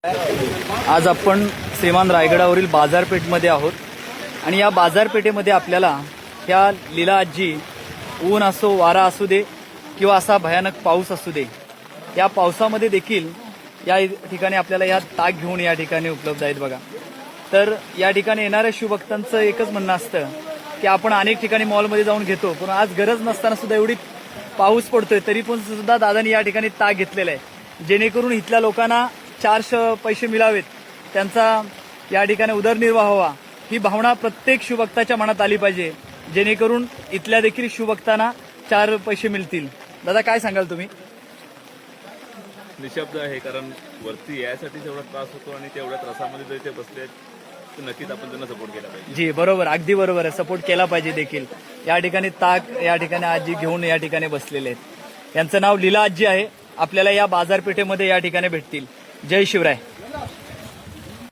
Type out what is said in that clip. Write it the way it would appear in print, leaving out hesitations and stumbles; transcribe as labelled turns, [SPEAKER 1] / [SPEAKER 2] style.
[SPEAKER 1] आज आपण श्रीमान रायगडावरील बाजारपेठमध्ये आहोत आणि या बाजारपेठेमध्ये आपल्याला ह्या लीला आजी ऊन असो वारा असू दे किंवा असा भयानक पाऊस असू दे, या पावसामध्ये देखील या ठिकाणी आपल्याला या ताक घेऊन या ठिकाणी उपलब्ध आहेत बघा. तर या ठिकाणी येणाऱ्या शिवभक्तांचं एकच म्हणणं असतं की आपण अनेक ठिकाणी मॉलमध्ये जाऊन घेतो, पण आज गरज नसताना सुद्धा एवढी पाऊस पडतोय तरी पण सुद्धा दादांनी या ठिकाणी ताक घेतलेला आहे, जेणेकरून इथल्या लोकांना 4 पैसे मिळावेत, त्यांचा या ठिकाणी उदरनिर्वाह व्हावा, ही भावना प्रत्येक शिवभक्ताच्या मनात आली पाहिजे, जेणेकरून इथल्या देखील शिवभक्तांना 4 पैसे मिळतील. दादा काय सांगाल तुम्ही?
[SPEAKER 2] निशब्द आहे, कारण वरती यायसाठी तेवढा त्रास होतो आणि तेवढ्या त्रासामध्ये जर ते बसले तर नक्कीच आपण त्यांना सपोर्ट केला पाहिजे.
[SPEAKER 1] जी बरोबर, अगदी बरोबर आहे, सपोर्ट केला पाहिजे देखील. या ठिकाणी ताक या ठिकाणी आजी घेऊन या ठिकाणी बसलेले आहेत. यांचं नाव लीला आजी आहे. आपल्याला या बाजारपेठेमध्ये या ठिकाणी भेटतील. जय शिवराय.